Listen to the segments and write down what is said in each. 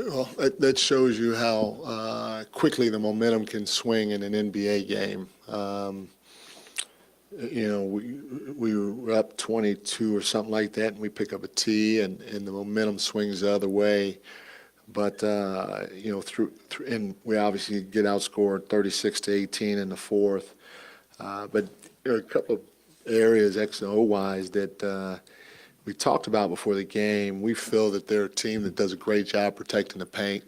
Well, that shows you how quickly the momentum can swing in an NBA game. We were up 22 or something like that, and we pick up a tee, and the momentum swings the other way. But and we obviously get outscored 36-18 in the fourth. But there are a couple of areas X and O wise that we talked about before the game. We feel that they're a team that does a great job protecting the paint,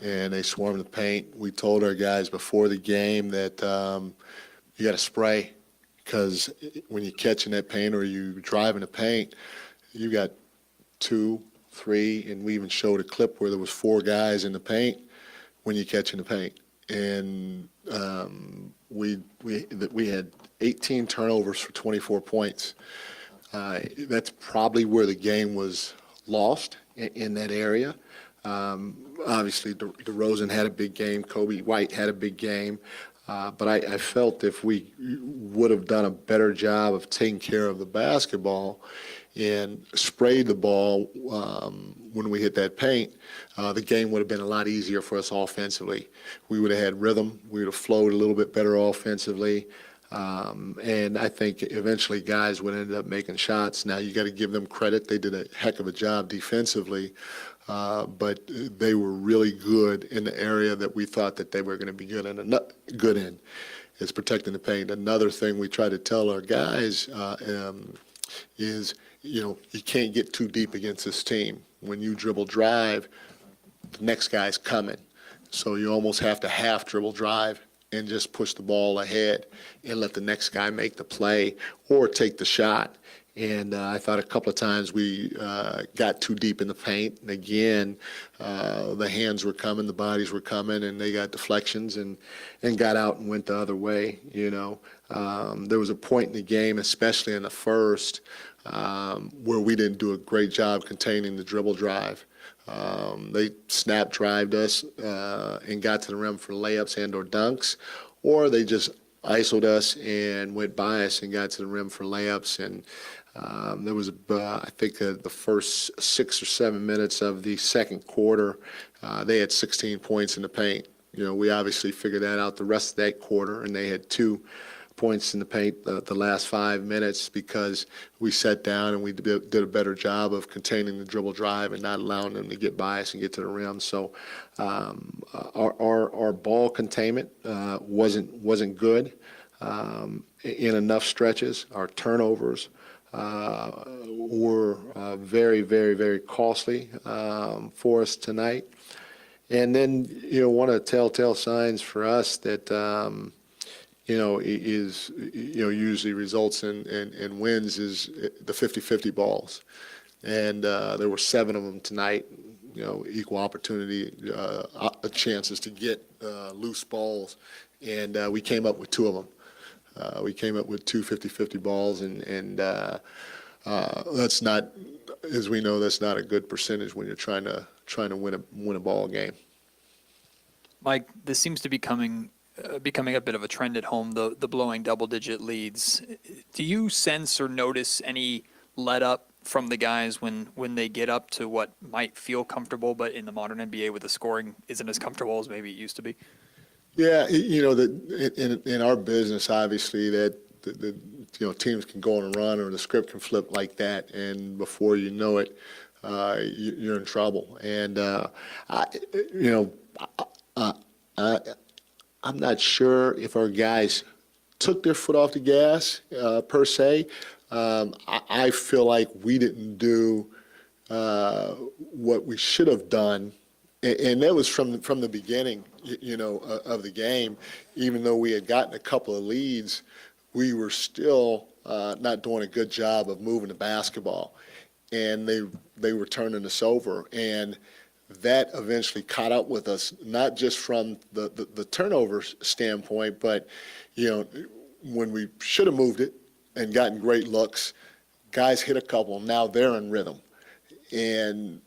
and they swarm the paint. We told our guys before the game that you got to spray, because when you're catching that paint or you driving the paint, you got 2, 3, and we even showed a clip where there was 4 guys in the paint when you're catching the paint. And we had 18 turnovers for 24 points. That's probably where the game was lost in that area. Obviously, DeRozan had a big game. Kobe White had a big game. But I felt if we would have done a better job of taking care of the basketball and sprayed the ball when we hit that paint, the game would have been a lot easier for us offensively. We would have had rhythm. We would have flowed a little bit better offensively. And I think eventually guys would end up making shots. Now, you got to give them credit. They did a heck of a job defensively. But they were really good in the area that we thought that they were going to be good in, is protecting the paint. Another thing we try to tell our guys is, you can't get too deep against this team. When you dribble drive, the next guy's coming. So you almost have to half dribble drive and just push the ball ahead and let the next guy make the play or take the shot. And I thought a couple of times we got too deep in the paint. And again, the hands were coming, the bodies were coming, and they got deflections and got out and went the other way, There was a point in the game, especially in the first, where we didn't do a great job containing the dribble drive. They snap drived us and got to the rim for layups and or dunks, or they just isoed us and went by us and got to the rim for layups. And there was, I think, the first 6 or 7 minutes of the second quarter, they had 16 points in the paint. We obviously figured that out the rest of that quarter, and they had 2 points in the paint the last 5 minutes because we sat down and we did a better job of containing the dribble drive and not allowing them to get by us and get to the rim. So our ball containment wasn't good in enough stretches. Our turnovers were very, very, very costly for us tonight. And then, one of the telltale signs for us that usually results in wins is the 50-50 balls. And there were 7 of them tonight, equal opportunity chances to get loose balls. And we came up with 2 of them. We came up with 2 50-50 balls, and that's not, as we know, that's not a good percentage when you're trying to win a ball game. Mike, this seems to be becoming a bit of a trend at home, the blowing double-digit leads. Do you sense or notice any let-up from the guys when they get up to what might feel comfortable, but in the modern NBA with the scoring isn't as comfortable as maybe it used to be? Yeah, in our business, obviously, that teams can go on a run or the script can flip like that, and before you know it, you're in trouble. And I'm not sure if our guys took their foot off the gas per se. I feel like we didn't do what we should have done, and that was from the beginning, of the game. Even though we had gotten a couple of leads, we were still not doing a good job of moving the basketball, and they were turning us over, and that eventually caught up with us, not just from the turnover standpoint, but when we should have moved it and gotten great looks, guys hit a couple. Now they're in rhythm, and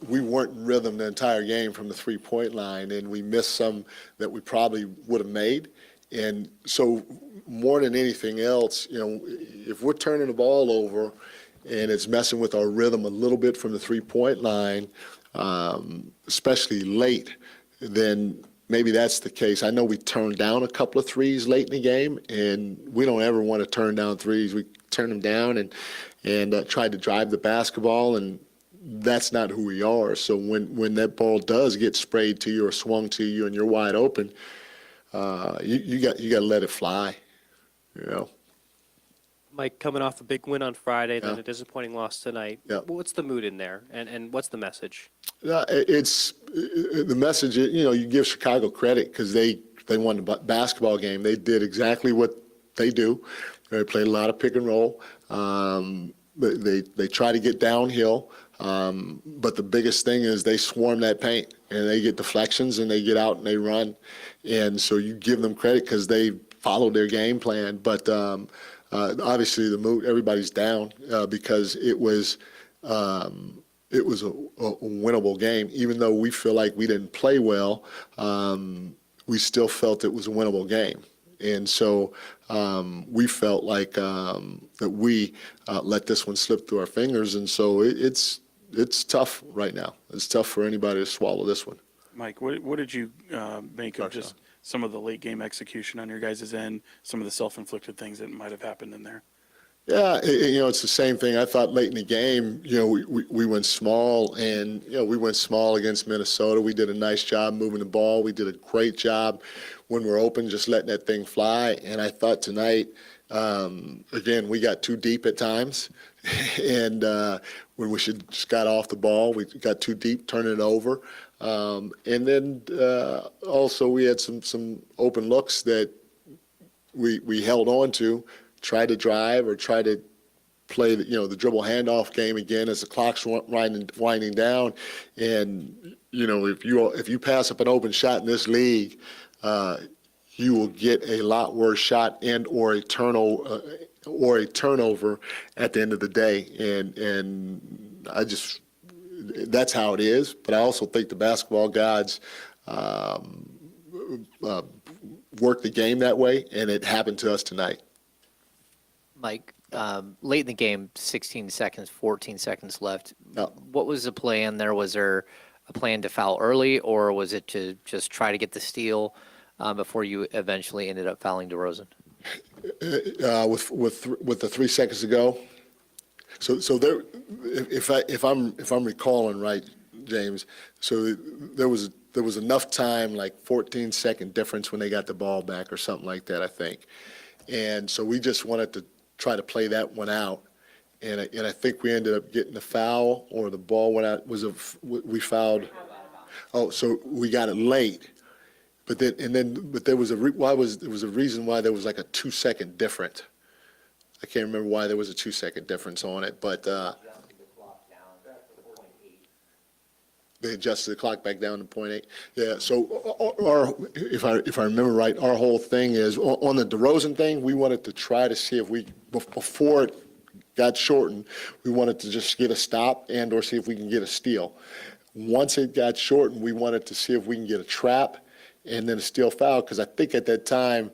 we weren't in rhythm the entire game from the three-point line, and we missed some that we probably would have made. And so more than anything else, if we're turning the ball over and it's messing with our rhythm a little bit from the three-point line, especially late, then maybe that's the case. I know we turned down a couple of threes late in the game, and we don't ever want to turn down threes. We turn them down and try to drive the basketball, and that's not who we are. So when that ball does get sprayed to you or swung to you and you're wide open, you got to let it fly, you know. Mike, coming off a big win on Friday, then Yeah. a disappointing loss tonight. Yeah. What's the mood in there, and what's the message? It's the message. You know, you give Chicago credit because they won the basketball game. They did exactly what they do. They played a lot of pick and roll. They try to get downhill, but the biggest thing is they swarm that paint and they get deflections and they get out and they run, and so you give them credit because they followed their game plan. But obviously the mood, everybody's down because it was a winnable game. Even though we feel like we didn't play well, we still felt it was a winnable game. And so we felt like that we let this one slip through our fingers. And so it's tough right now. It's tough for anybody to swallow this one. Mike, what did you make of just some of the late game execution on your guys' end, some of the self-inflicted things that might have happened in there? Yeah, you know, it's the same thing. I thought late in the game, you know, we went small, and, you know, we went small against Minnesota. We did a nice job moving the ball. We did a great job when we're open, just letting that thing fly. And I thought tonight, again, we got too deep at times. And when we should just got off the ball, we got too deep, turning it over. And then also we had some open looks that we held on to, try to drive or try to play the dribble handoff game again as the clock's winding down. And, you know, if you pass up an open shot in this league, you will get a lot worse shot and or a turnover at the end of the day. And that's how it is. But I also think the basketball gods work the game that way, and it happened to us tonight. Mike, late in the game, 16 seconds, 14 seconds left. Yeah. What was the plan there? Was there a plan to foul early, or was it to just try to get the steal before you eventually ended up fouling DeRozan? With the 3 seconds to go. So there, if I'm recalling right, James. So there was enough time, like 14-second difference when they got the ball back or something like that, I think. And so we just wanted to try to play that one out. And I think we ended up getting the foul, or the ball went out. We fouled. Oh, so we got it late. But there was a reason why there was like a 2-second difference. I can't remember why there was a 2-second difference on it, but they adjusted the clock back down to 0.8. Yeah. So if I remember right, our whole thing is on the DeRozan thing. We wanted to try to see if we, before it got shortened, we wanted to just get a stop and or see if we can get a steal. Once it got shortened, we wanted to see if we can get a trap and then a steal foul, because I think at that time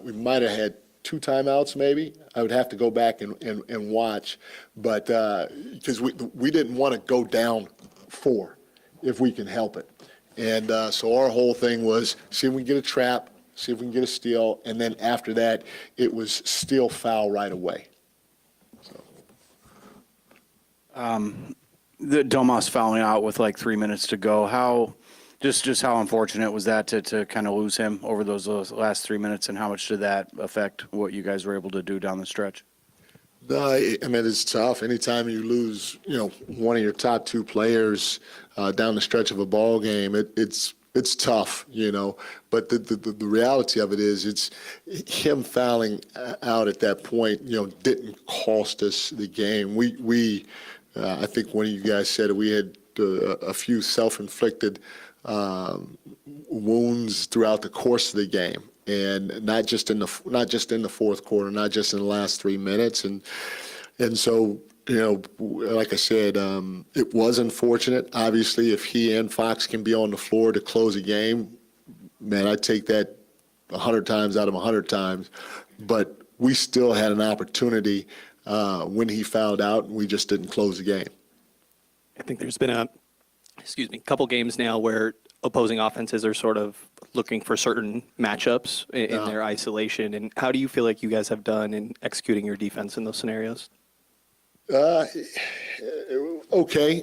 we might have had 2 timeouts maybe. I would have to go back and watch, but because we didn't want to go down 4 if we can help it. And so our whole thing was see if we can get a trap, see if we can get a steal, and then after that it was steal foul right away. The Domas fouling out with like 3 minutes to go. How unfortunate was that to kind of lose him over those last 3 minutes, and how much did that affect what you guys were able to do down the stretch? No, I mean, it's tough. Anytime you lose, one of your top 2 players down the stretch of a ball game, it's tough, But the reality of it is, it's him fouling out at that point, didn't cost us the game. I think one of you guys said it, we had a few self-inflicted wounds throughout the course of the game. And not just in the fourth quarter, not just in the last 3 minutes, and so like I said, it was unfortunate. Obviously, if he and Fox can be on the floor to close a game, man, I'd take that 100 times out of 100 times. But we still had an opportunity when he fouled out, and we just didn't close the game. I think there's been excuse me, couple games now where opposing offenses are sort of looking for certain matchups in their isolation. And how do you feel like you guys have done in executing your defense in those scenarios? Okay.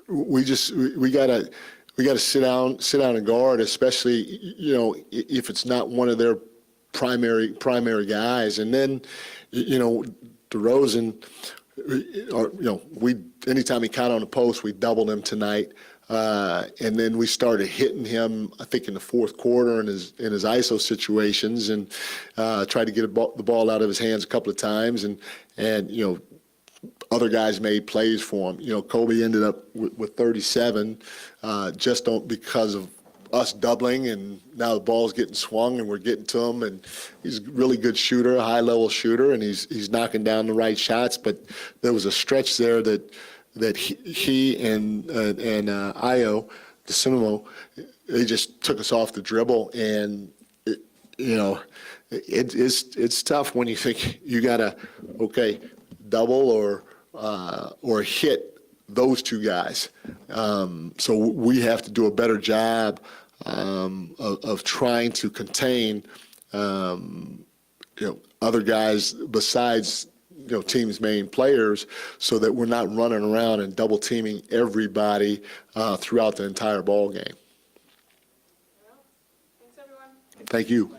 We gotta sit down and guard, especially, if it's not one of their primary guys. And then, DeRozan, anytime he caught on the post, we doubled him tonight. And then we started hitting him, I think, in the fourth quarter in his ISO situations, and tried to get the ball out of his hands a couple of times. And other guys made plays for him. Kobe ended up with 37, because of us doubling, and now the ball's getting swung and we're getting to him. And he's a really good shooter, a high-level shooter, and he's knocking down the right shots. But there was a stretch there that he and Io DeCinimo, they just took us off the dribble, and it's tough when you think you gotta double or hit those two guys. So we have to do a better job of trying to contain other guys besides team's main players, so that we're not running around and double teaming everybody throughout the entire ball game. Thanks, everyone. Thank you.